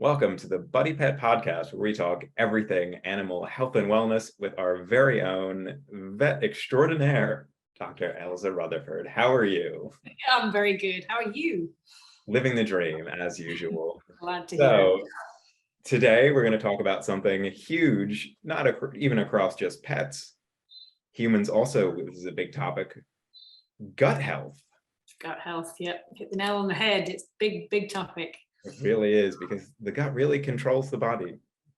Welcome to the Buddy Pet Podcast, where we talk everything animal health and wellness with our very own vet extraordinaire, Dr. Elsa Rutherford. How are you? I'm very good. How are you? Living the dream, as usual. Glad to hear it. So, today we're going to talk about something huge, not even across just pets. Humans also, this is a big topic, gut health. Gut health, yep. Hit the nail on the head. It's big, big topic. It really is, because the gut really controls the body.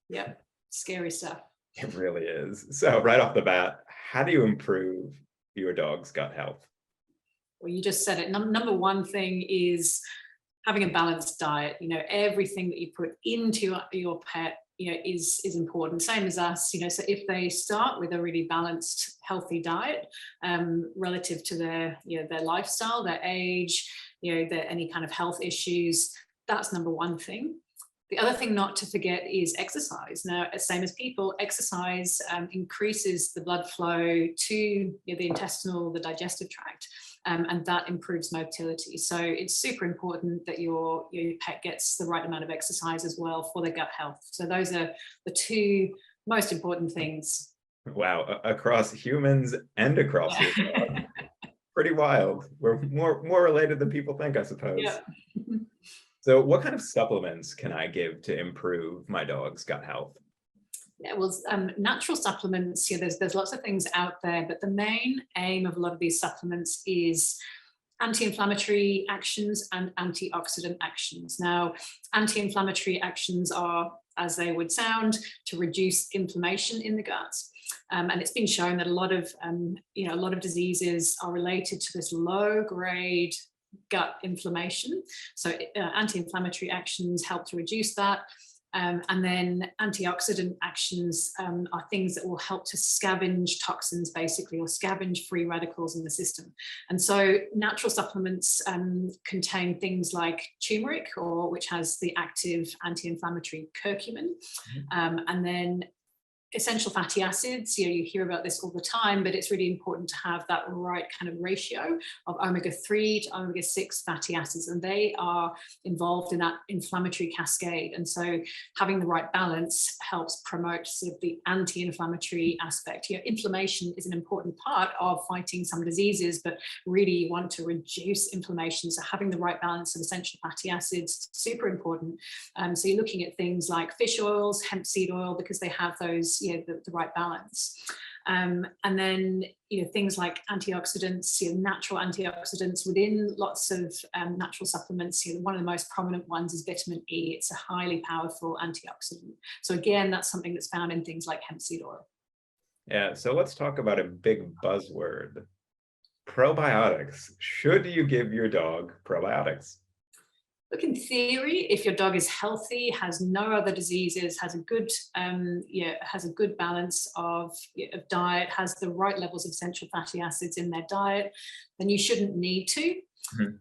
Yep, scary stuff. It really is. So right off the bat, how do you improve your dog's gut health? Well, you just said it. Number one thing is having a balanced diet. Everything that you put into your pet, is important. Same as us. So if they start with a really balanced, healthy diet, relative to their lifestyle, their age, their any kind of health issues, that's number one thing. The other thing not to forget is exercise. Now, same as people, exercise increases the blood flow to the intestinal, the digestive tract, and that improves motility. So it's super important that your pet gets the right amount of exercise as well for their gut health. So those are the two most important things. Wow, across humans and across your dog. Pretty wild. We're more related than people think, I suppose. Yeah. So what kind of supplements can I give to improve my dog's gut health? Yeah, well, natural supplements, there's lots of things out there, but the main aim of a lot of these supplements is anti-inflammatory actions and antioxidant actions. Now, anti-inflammatory actions are, as they would sound, to reduce inflammation in the gut. And it's been shown that a lot of diseases are related to this low-grade gut inflammation. So anti-inflammatory actions help to reduce that. And then antioxidant actions are things that will help to scavenge toxins, basically, or scavenge free radicals in the system. And so natural supplements contain things like turmeric, which has the active anti-inflammatory curcumin, and then essential fatty acids. You hear about this all the time, but it's really important to have that right kind of ratio of omega-3 to omega-6 fatty acids, and they are involved in that inflammatory cascade. And so having the right balance helps promote sort of the anti-inflammatory aspect. Inflammation is an important part of fighting some diseases, but really you want to reduce inflammation. So having the right balance of essential fatty acids, super important. So you're looking at things like fish oils, hemp seed oil, because they have those, the right balance. And then things like antioxidants, natural antioxidants within lots of natural supplements. One of the most prominent ones is vitamin E. It's a highly powerful antioxidant. So again, that's something that's found in things like hemp seed oil. Yeah, so let's talk about a big buzzword: probiotics. Should you give your dog probiotics? Look, in theory, if your dog is healthy, has no other diseases, has a good balance of diet, has the right levels of essential fatty acids in their diet, then you shouldn't need to. Mm-hmm.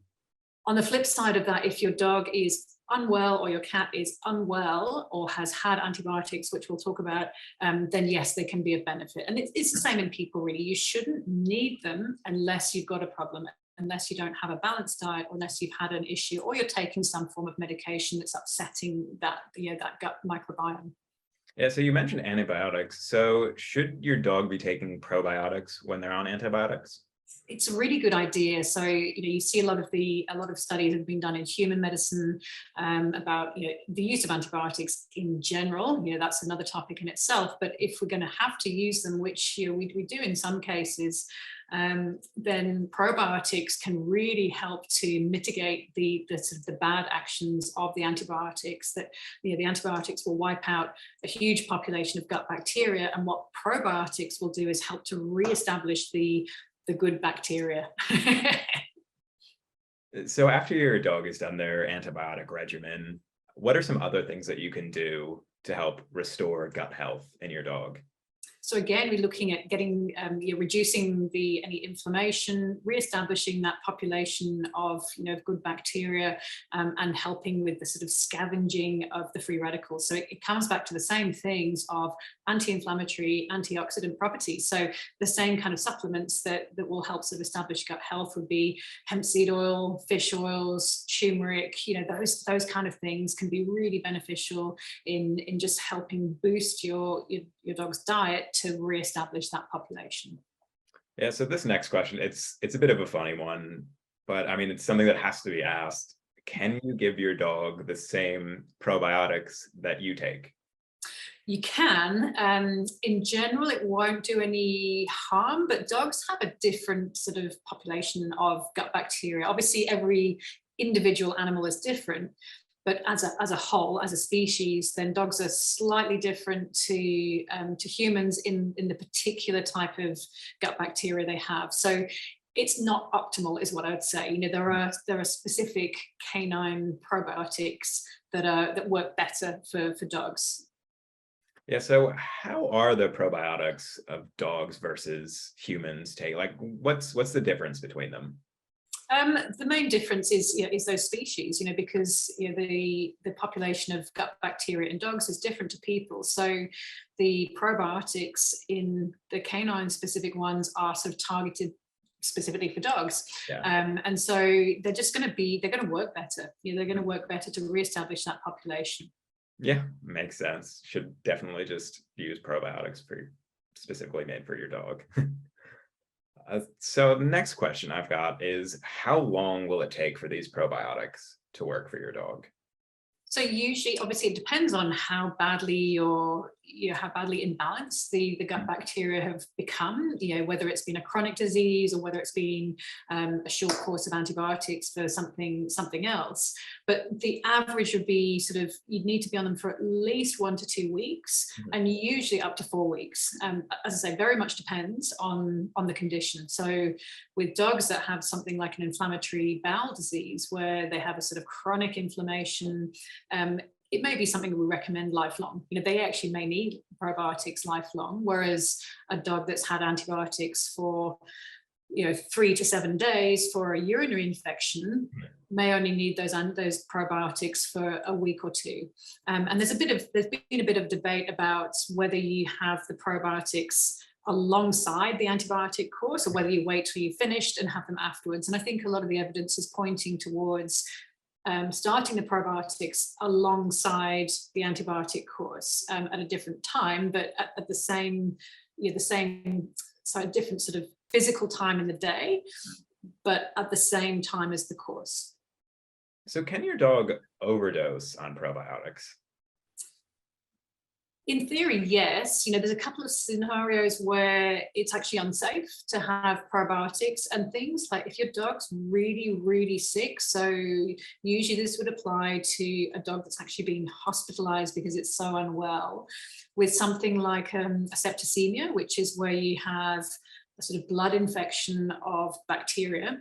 On the flip side of that, if your dog is unwell or your cat is unwell or has had antibiotics, which we'll talk about, then yes, they can be of benefit. And it's the same in people, really. You shouldn't need them unless you've got a problem, unless you don't have a balanced diet, or unless you've had an issue, or you're taking some form of medication that's upsetting that gut microbiome. Yeah, so you mentioned antibiotics. So should your dog be taking probiotics when they're on antibiotics? It's a really good idea. So you see a lot of studies have been done in human medicine about the use of antibiotics in general. That's another topic in itself. But if we're going to have to use them, which we do in some cases, then probiotics can really help to mitigate the sort of the bad actions of the antibiotics. That the antibiotics will wipe out a huge population of gut bacteria, and what probiotics will do is help to reestablish the good bacteria. So after your dog has done their antibiotic regimen, what are some other things that you can do to help restore gut health in your dog? So again, we're looking at getting, reducing any inflammation, re-establishing that population of, good bacteria, and helping with the sort of scavenging of the free radicals. So it comes back to the same things of anti-inflammatory, antioxidant properties. So the same kind of supplements that will help sort of establish gut health would be hemp seed oil, fish oils, turmeric, those kind of things can be really beneficial in just helping boost your dog's diet to reestablish that population. Yeah, so this next question, it's a bit of a funny one, but I mean, it's something that has to be asked. Can you give your dog the same probiotics that you take? You can. In general, it won't do any harm, but dogs have a different sort of population of gut bacteria. Obviously, every individual animal is different, but as a whole, as a species, then dogs are slightly different to humans in the particular type of gut bacteria they have. So it's not optimal, is what I would say. There are specific canine probiotics that work better for dogs. Yeah, so how are the probiotics of dogs versus humans take? Like, what's the difference between them? The main difference is those species, because the population of gut bacteria in dogs is different to people. So the probiotics in the canine specific ones are sort of targeted specifically for dogs. Yeah. And so they're going to work better. They're going to work better to reestablish that population. Yeah, makes sense. Should definitely just use probiotics specifically made for your dog. So the next question I've got is, how long will it take for these probiotics to work for your dog? So usually, obviously, it depends on how badly imbalanced the gut bacteria have become, whether it's been a chronic disease or whether it's been a short course of antibiotics for something else. But the average would be you'd need to be on them for at least 1 to 2 weeks, and usually up to 4 weeks. As I say, very much depends on the condition. So with dogs that have something like an inflammatory bowel disease, where they have a sort of chronic inflammation, it may be something we recommend lifelong. They actually may need probiotics lifelong, whereas a dog that's had antibiotics for 3 to 7 days for a urinary infection may only need those probiotics for a week or two. And there's been a bit of debate about whether you have the probiotics alongside the antibiotic course or whether you wait till you've finished and have them afterwards. And I think a lot of the evidence is pointing towards starting the probiotics alongside the antibiotic course at a different time, but at the same, different sort of physical time in the day, but at the same time as the course. So can your dog overdose on probiotics? In theory, yes. There's a couple of scenarios where it's actually unsafe to have probiotics and things like if your dog's really, really sick. So usually this would apply to a dog that's actually been hospitalized because it's so unwell, with something like a septicemia, which is where you have a sort of blood infection of bacteria.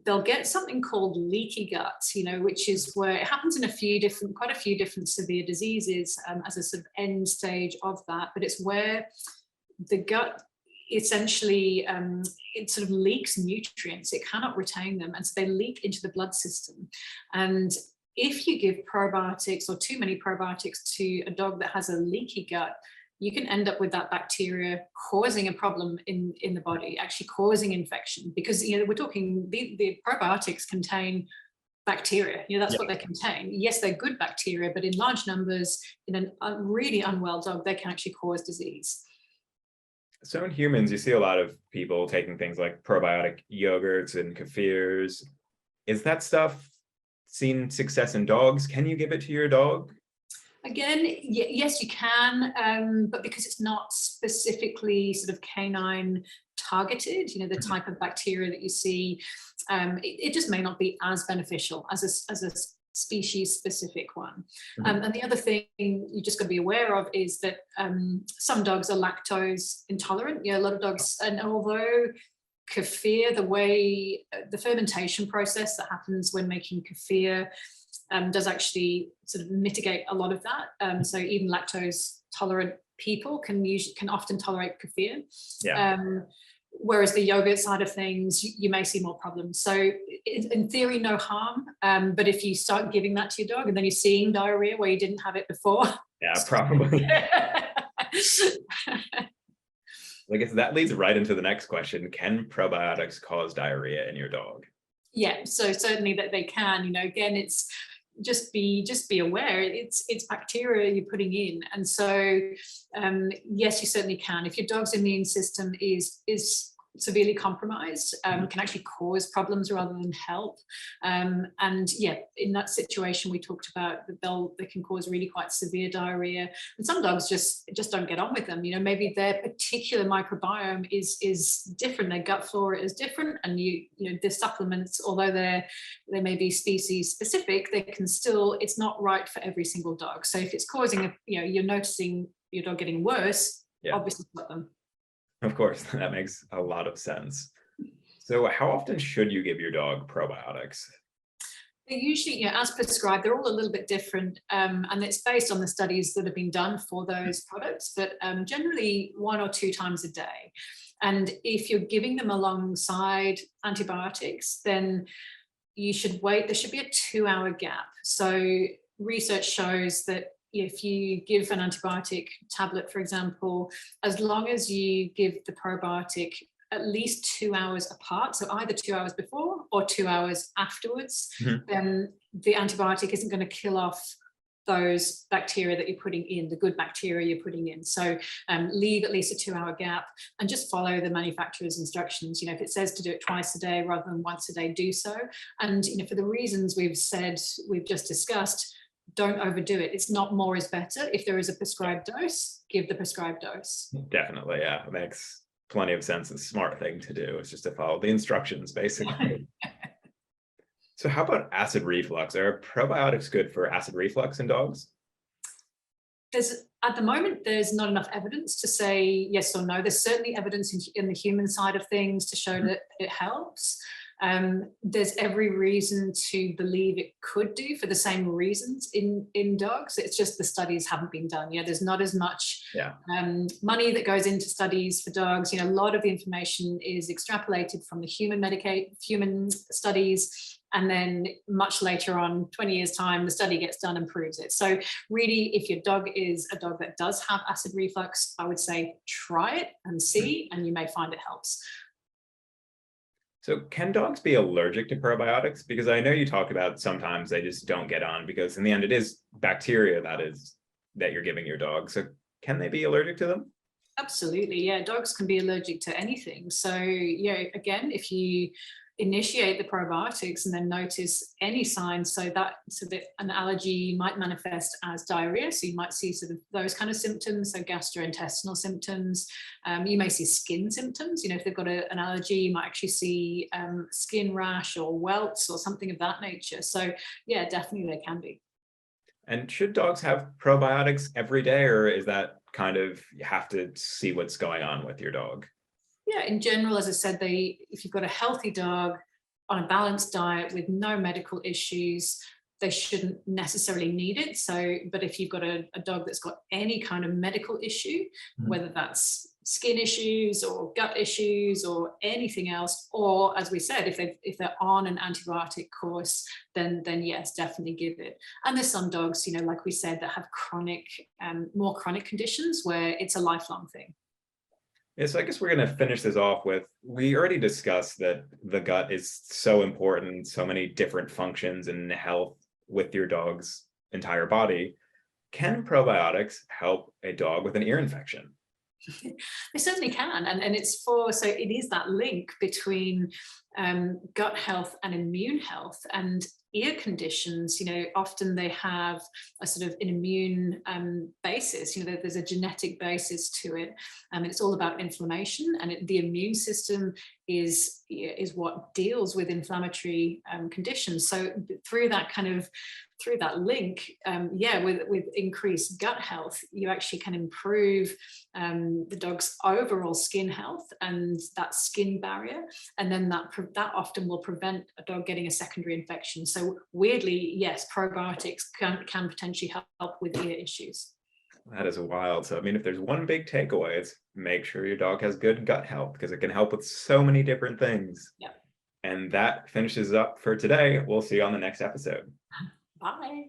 They'll get something called leaky gut, which is where it happens in quite a few different severe diseases as a sort of end stage of that. But it's where the gut essentially it sort of leaks nutrients. It cannot retain them, and so they leak into the blood system. And if you give probiotics or too many probiotics to a dog that has a leaky gut, you can end up with that bacteria causing a problem in the body, actually causing infection, because we're talking the probiotics contain bacteria. That's what they contain. Yes, they're good bacteria, but in large numbers in a really unwell dog, they can actually cause disease. So in humans, you see a lot of people taking things like probiotic yogurts and kefirs. Is that stuff seen success in dogs? Can you give it to your dog? Again, yes, you can, but because it's not specifically sort of canine targeted, the type of bacteria that you see, it just may not be as beneficial as a species specific one. And the other thing you just got to be aware of is that some dogs are lactose intolerant. A lot of dogs, and although kefir, the fermentation process that happens when making kefir does actually sort of mitigate a lot of that. So even lactose tolerant people can often tolerate kefir. Yeah. Whereas the yogurt side of things, you may see more problems. So in theory, no harm. But if you start giving that to your dog and then you're seeing diarrhea where you didn't have it before. Yeah, probably. I guess that leads right into the next question. Can probiotics cause diarrhea in your dog? Yeah, so certainly that they can, again, it's just be aware it's bacteria you're putting in. And so yes, you certainly can. If your dog's immune system is severely compromised, can actually cause problems rather than help. And yeah, in that situation we talked about, that they can cause really quite severe diarrhea. And some dogs just don't get on with them. Maybe their particular microbiome is different, their gut flora is different, and the supplements, although they may be species specific, they can still, it's not right for every single dog. So if it's causing you're noticing your dog getting worse, obviously stop them. Of course, that makes a lot of sense. So how often should you give your dog probiotics? They usually, as prescribed, they're all a little bit different, and it's based on the studies that have been done for those products, but generally 1 or 2 times a day. And if you're giving them alongside antibiotics, then you should wait. There should be a 2-hour gap. So research shows that if you give an antibiotic tablet, for example, as long as you give the probiotic at least 2 hours apart, so either 2 hours before or 2 hours afterwards, then the antibiotic isn't going to kill off those bacteria that you're putting in, the good bacteria you're putting in. So leave at least a 2-hour gap and just follow the manufacturer's instructions. If it says to do it twice a day rather than once a day, do so. And for the reasons we've just discussed, don't overdo it. It's not more is better. If there is a prescribed dose, give the prescribed dose. Definitely, yeah. It makes plenty of sense. It's a smart thing to do. It's just to follow the instructions, basically. So how about acid reflux? Are probiotics good for acid reflux in dogs? At the moment, there's not enough evidence to say yes or no. There's certainly evidence in the human side of things to show that it helps. There's every reason to believe it could do for the same reasons in dogs. It's just the studies haven't been done. There's not as much money that goes into studies for dogs. A lot of the information is extrapolated from the human studies, and then much later on, 20 years time, the study gets done and proves it. So really, if your dog is a dog that does have acid reflux, I would say try it and see, and you may find it helps. So can dogs be allergic to probiotics? Because I know you talk about sometimes they just don't get on, because in the end it is bacteria that you're giving your dog. So can they be allergic to them? Absolutely, yeah. Dogs can be allergic to anything. So again, if you initiate the probiotics and then notice any signs, so that an allergy might manifest as diarrhea, so you might see sort of those kind of symptoms, so gastrointestinal symptoms. You may see skin symptoms. If they've got an allergy, you might actually see skin rash or welts or something of that nature. So yeah, definitely they can be. And should dogs have probiotics every day, or is that kind of, you have to see what's going on with your dog? Yeah, in general, as I said, if you've got a healthy dog on a balanced diet with no medical issues, they shouldn't necessarily need it. So, but if you've got a dog that's got any kind of medical issue, whether that's skin issues or gut issues or anything else, or as we said, if they're on an antibiotic course, then yes, definitely give it. And there's some dogs, like we said, that have more chronic conditions where it's a lifelong thing. Yeah, so I guess we're going to finish this off with, we already discussed that the gut is so important, so many different functions and health with your dog's entire body. Can probiotics help a dog with an ear infection? They certainly can, and it is that link between gut health and immune health. And ear conditions, often they have a sort of an immune basis. There's a genetic basis to it, and it's all about inflammation. And the immune system is what deals with inflammatory conditions. So through that link, with increased gut health, you actually can improve the dog's overall skin health and that skin barrier, and then that often will prevent a dog getting a secondary infection. So weirdly, yes, probiotics can potentially help with ear issues. That is wild. So, I mean, if there's one big takeaway, it's make sure your dog has good gut health because it can help with so many different things. Yeah. And that finishes up for today. We'll see you on the next episode. Bye.